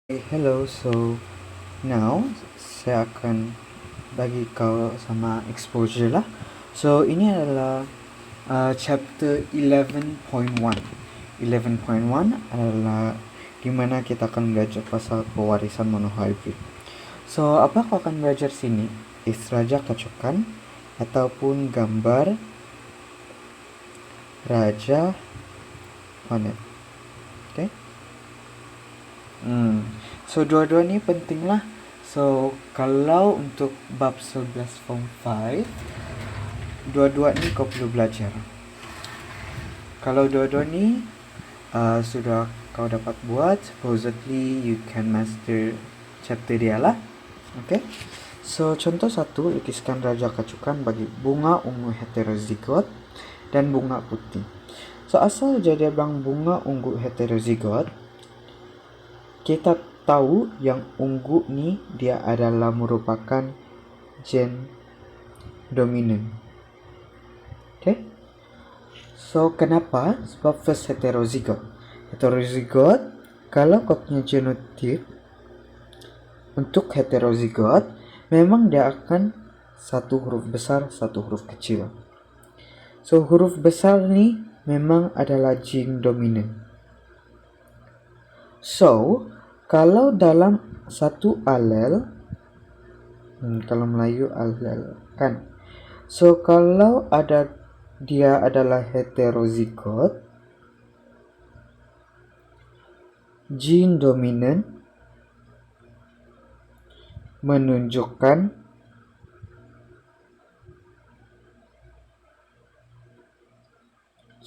Hello, so now saya akan bagi kau sama exposure lah. So ini adalah chapter 11.1. 11.1 adalah dimana kita akan belajar pasal pewarisan monohybrid. So apa kau akan belajar sini? Raja kacukan ataupun gambar raja planet. Okay? So dua-dua ni penting lah. So kalau untuk bab 11 form 5, dua-dua ni kau perlu belajar. Kalau dua-dua ni sudah kau dapat buat, supposedly you can master chapter dia lah. Okay. So contoh satu, lukiskan raja kacukan bagi bunga ungu heterozigot dan bunga putih. So asal jadi bang bunga ungu heterozigot, kita tahu yang ungu ni dia adalah merupakan gen dominan. Okay? So kenapa? Sebab first heterozigot. Heterozigot, kalau kau punya genotip untuk heterozigot, memang dia akan satu huruf besar, satu huruf kecil. So huruf besar ni memang adalah gen dominan. So kalau dalam satu alel, kalau Melayu alel kan. So kalau dia adalah heterozigot, gen dominan menunjukkan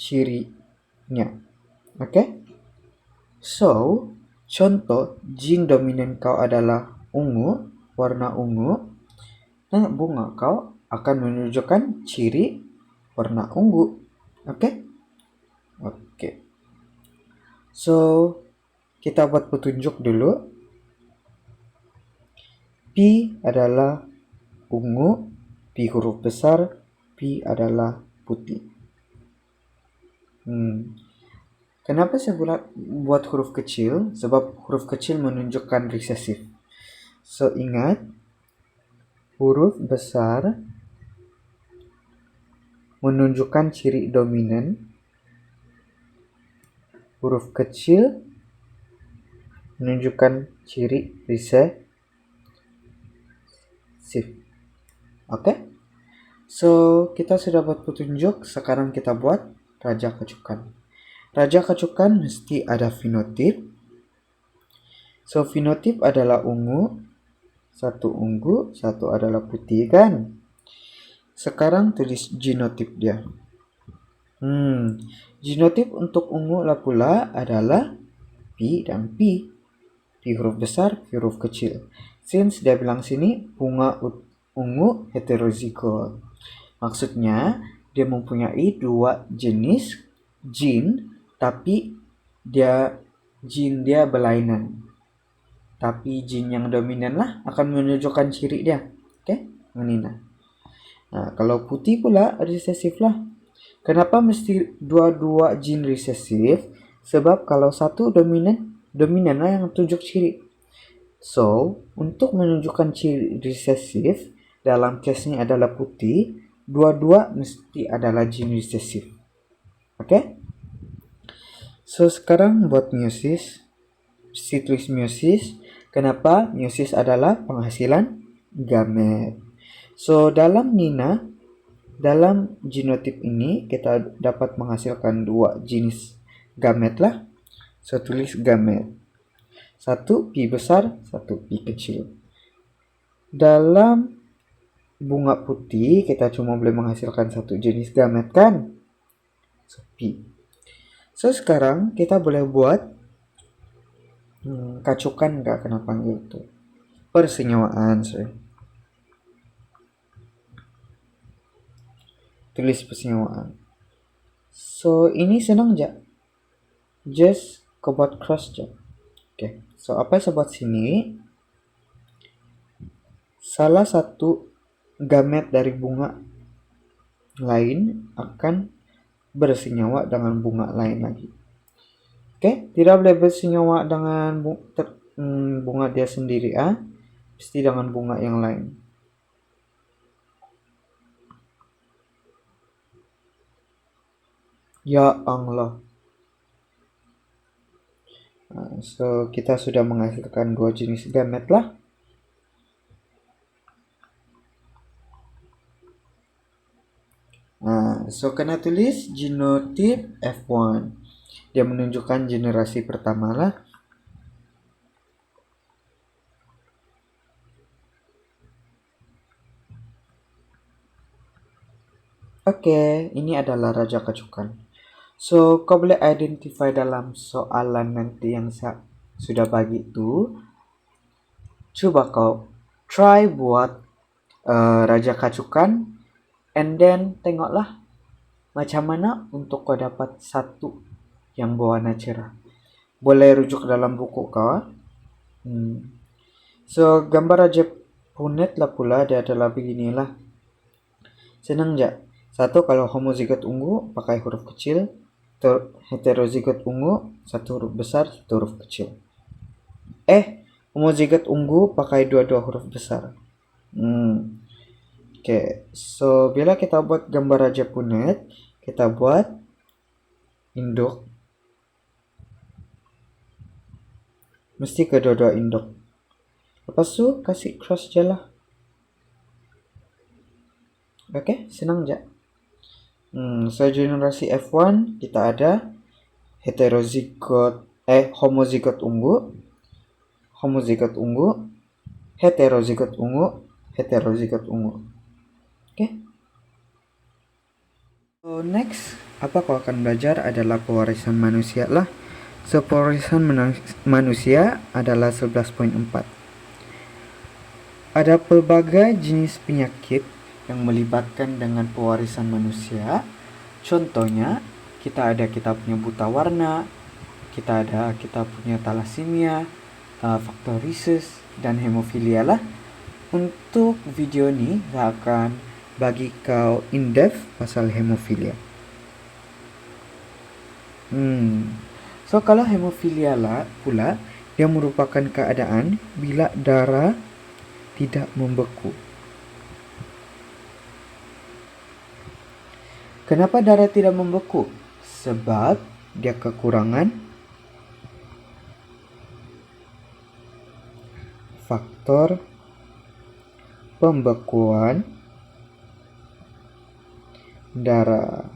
cirinya. Okay? So contoh, gen dominan kau adalah ungu, warna ungu. Nah, bunga kau akan menunjukkan ciri warna ungu. Oke? Oke. So, kita buat petunjuk dulu. P adalah ungu, P huruf besar, P adalah putih. Kenapa saya buat huruf kecil? Sebab huruf kecil menunjukkan resesif. So ingat, huruf besar menunjukkan ciri dominan, huruf kecil menunjukkan ciri resesif. Oke? So kita sudah buat petunjuk, sekarang kita buat raja kacukan. Raja kacukan mesti ada fenotip. So fenotip adalah ungu, satu ungu, satu adalah putih kan. Sekarang tulis genotip dia. Genotip untuk ungu lah pula adalah P dan P. P huruf besar, P huruf kecil. Since dia bilang sini bunga ungu heterozigot. Maksudnya dia mempunyai dua jenis gen, tapi gen dia berlainan. Tapi gen yang dominan lah akan menunjukkan ciri dia. Oke? Menina. Nah, kalau putih pula resesif lah. Kenapa mesti dua-dua gen resesif? Sebab kalau satu dominan lah yang tunjuk ciri. So, untuk menunjukkan ciri resesif, dalam case ini adalah putih, dua-dua mesti adalah gen resesif. Oke? So, sekarang buat meiosis. Mesti tulis meiosis. Kenapa? Meiosis adalah penghasilan gamet. So, dalam Nina, dalam genotip ini kita dapat menghasilkan dua jenis gamet lah. So, tulis gamet. Satu P besar, satu P kecil. Dalam bunga putih, kita cuma boleh menghasilkan satu jenis gamet kan? So, P. So, sekarang kita boleh buat kacukan nggak kena panggil itu? Persenyawaan, sorry. Tulis persenyawaan. So, ini senang aja. Just kau buat cross aja. Oke. So, apa yang saya buat sini? Salah satu gamet dari bunga lain akan bersenyawa dengan bunga lain lagi. Oke, tidak boleh bersenyawa dengan bunga dia sendiri pasti dengan bunga yang lain. Ya Allah. So kita sudah menghasilkan 2 jenis gamet lah. So kena tulis genotip F1. Dia menunjukkan generasi pertama lah. Oke, ini adalah raja kacukan. So, kau boleh identify dalam soalan nanti yang saya sudah bagi itu. Coba kau try buat raja kacukan, and then tengoklah macam mana untuk kau dapat satu yang berwarna cerah. Boleh rujuk dalam buku kau. So, gambar raja punit lah pula dia adalah beginilah. Senang jak? Satu, kalau homozigot ungu pakai huruf kecil, heterozigot ungu satu huruf besar, satu huruf kecil. Homozigot ungu pakai dua-dua huruf besar. Oke, so bila kita buat gambar raja punit, kita buat induk. Mesti kedua-dua induk. Lepas tu kasih cross je lah. Oke, senang je. So generasi F1 kita ada homozigot ungu, heterozigot ungu. Oke. So next, apa kau akan belajar adalah pewarisan manusia lah. So pewarisan manusia adalah 11.4. Ada pelbagai jenis penyakit yang melibatkan dengan pewarisan manusia. Contohnya, kita punya buta warna, kita punya thalassemia, faktor rhesus, dan hemofilia lah. Untuk video ni, saya akan bagi kau in-depth pasal hemofilia. So kalau hemofilia lah pula, dia merupakan keadaan bila darah tidak membeku. Kenapa darah tidak membeku? Sebab dia kekurangan faktor pembekuan darah.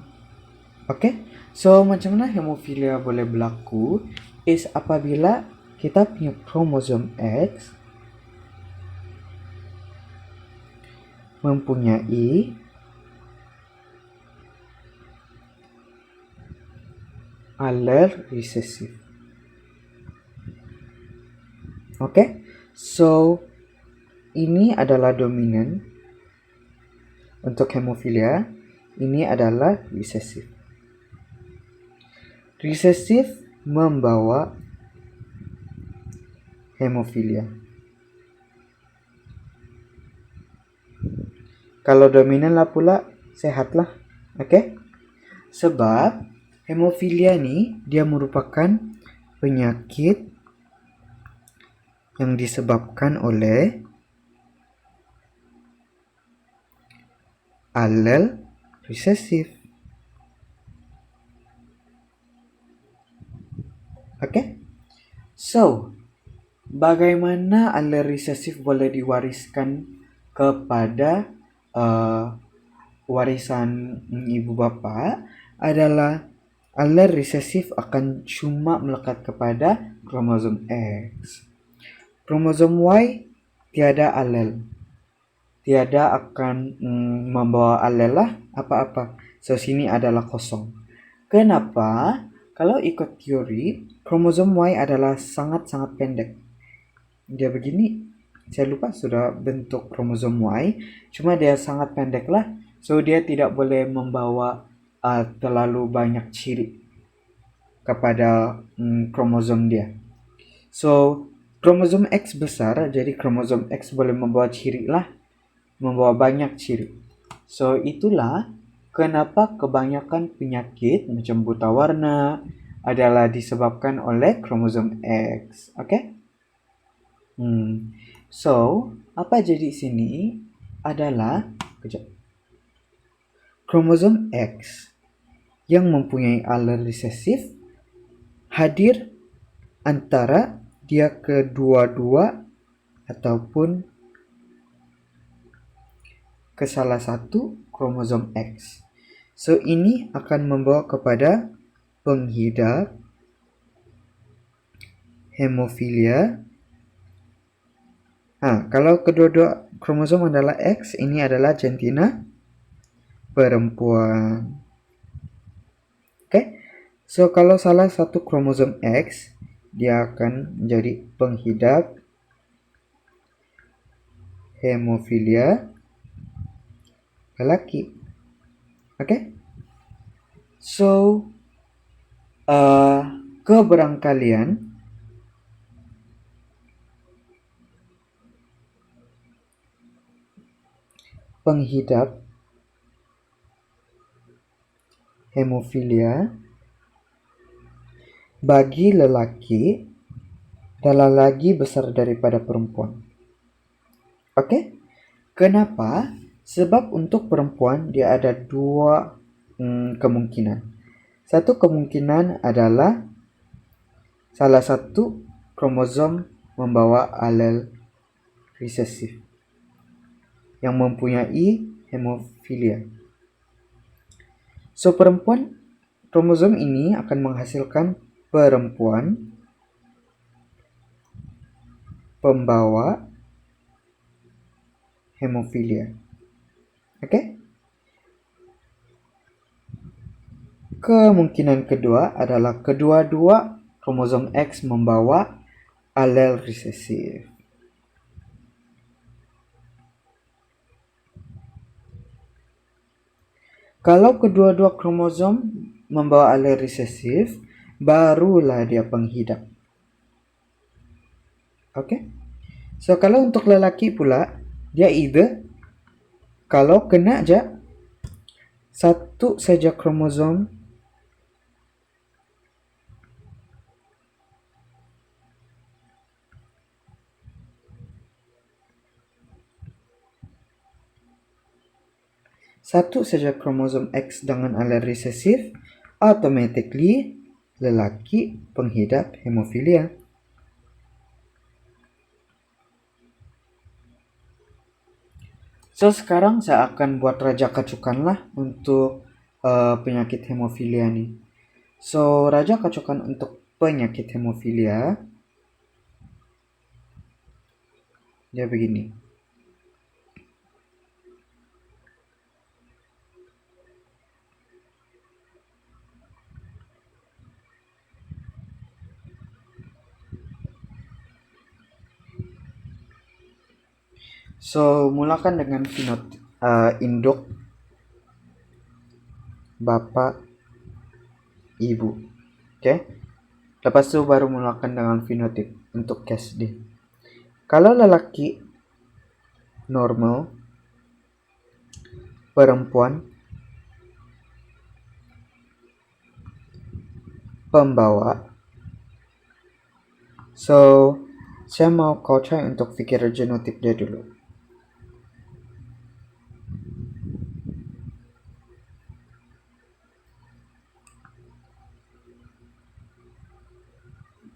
Oke? So macam mana hemofilia boleh berlaku? Is apabila kita punya kromosom X mempunyai alel resesif. Oke? So ini adalah dominan untuk hemofilia, ini adalah resesif. Resesif membawa hemofilia. Kalau dominan lah pula, sehatlah. Oke? Sebab hemofilia ni dia merupakan penyakit yang disebabkan oleh alel resesif. Oke? So, bagaimana alel resesif boleh diwariskan kepada warisan ibu bapa adalah alel resesif akan cuma melekat kepada kromosom X. Kromosom Y tiada alel. Tiada akan membawa alel lah apa-apa. So sini adalah kosong. Kenapa? Kalau ikut teori, kromosom Y adalah sangat-sangat pendek. Dia begini. Saya lupa sudah bentuk kromosom Y. Cuma dia sangat pendek lah. So dia tidak boleh membawa terlalu banyak ciri kepada kromosom dia. So kromosom X besar, jadi kromosom X boleh membawa ciri lah. Membawa banyak ciri. So itulah kenapa kebanyakan penyakit macam buta warna adalah disebabkan oleh kromosom X. Okay? So, apa jadi sini adalah kromosom X yang mempunyai alel resesif hadir antara dia kedua-dua ataupun ke salah satu kromosom X. So, ini akan membawa kepada penghidap hemofilia. Kalau kedua-dua kromosom adalah X, ini adalah jantina perempuan. Oke. So, kalau salah satu kromosom X, dia akan menjadi penghidap hemofilia lelaki. Oke. So, keberangkalian penghidap hemofilia bagi lelaki adalah lagi besar daripada perempuan. Oke? Kenapa? Sebab untuk perempuan dia ada dua kemungkinan. Satu kemungkinan adalah salah satu kromosom membawa alel resesif yang mempunyai hemofilia. So, perempuan, kromosom ini akan menghasilkan perempuan pembawa hemofilia. Oke? Kemungkinan kedua adalah kedua-dua kromosom X membawa alel resesif. Kalau kedua-dua kromosom membawa alel resesif, barulah dia penghidap. Oke? So, kalau untuk lelaki pula, dia either kalau kena aja satu saja kromosom X dengan alel resesif, automatically lelaki penghidap hemofilia. So, sekarang saya akan buat raja kacukan lah untuk penyakit hemofilia nih. So, raja kacukan untuk penyakit hemofilia dia begini. So, mulakan dengan induk bapak ibu. Oke. Lepas itu baru mulakan dengan fenotip untuk case D. Kalau lelaki normal, perempuan pembawa. So, saya mau kau try untuk pikir genotip dia dulu.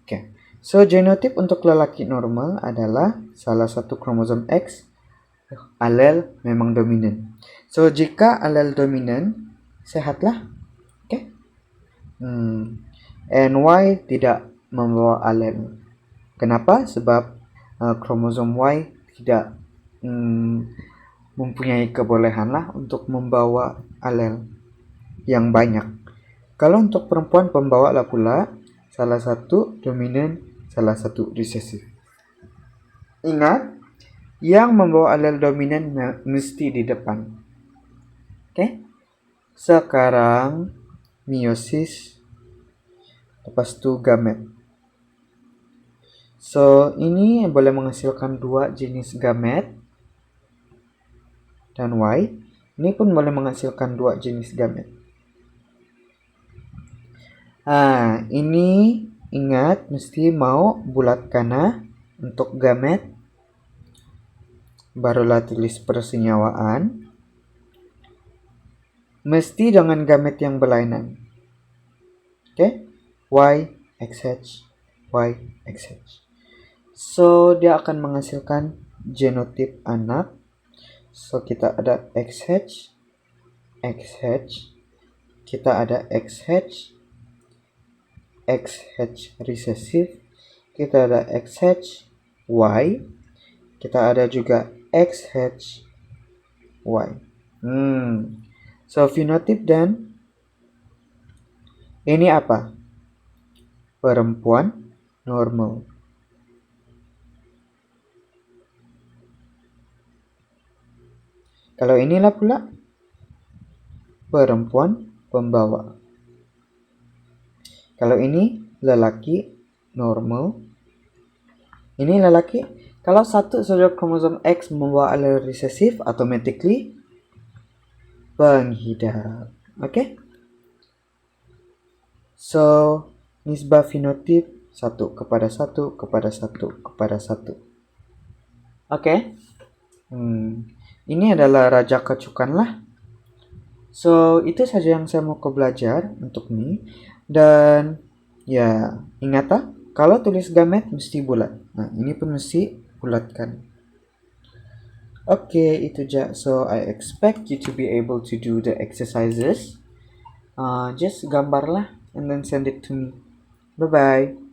Oke. So, genotip untuk lelaki normal adalah salah satu kromosom X alel memang dominan. So, jika alel dominan, sehatlah. Oke. And Y tidak membawa alel. Kenapa? Sebab kromosom Y tidak mempunyai kebolehan lah untuk membawa alel yang banyak. Kalau untuk perempuan pembawa lah pula salah satu dominan, salah satu resesif. Ingat, yang membawa alel dominan mesti di depan. Oke? Sekarang meiosis, lepas itu gamet. So, ini boleh menghasilkan dua jenis gamet dan Y. Ini pun boleh menghasilkan dua jenis gamet. Ini ingat mesti mau bulat kana Untuk gamet, barulah tulis persenyawaan. Mesti dengan gamet yang berlainan. Oke? YXH, YXH. So, dia akan menghasilkan genotip anak. So, kita ada XH, XH. Kita ada XH, XH resesif. Kita ada XH, Y. Kita ada juga XH, Y. So, fenotip dan ini apa? Perempuan normal. Kalau inilah pula perempuan pembawa. Kalau ini lelaki normal. Ini lelaki. Kalau satu saja kromosom X membawa allele resesif, automatically pengidap. Oke? So, nisbah fenotip 1:1:1:1:1. Oke? Ini adalah raja kecukan lah. So, itu saja yang saya mau belajar untuk ini. Dan, ya, ingat kalau tulis gamet mesti bulat. Nah, ini pun mesti bulatkan. Oke, itu aja. So, I expect you to be able to do the exercises. Just gambarlah and then send it to me. Bye-bye.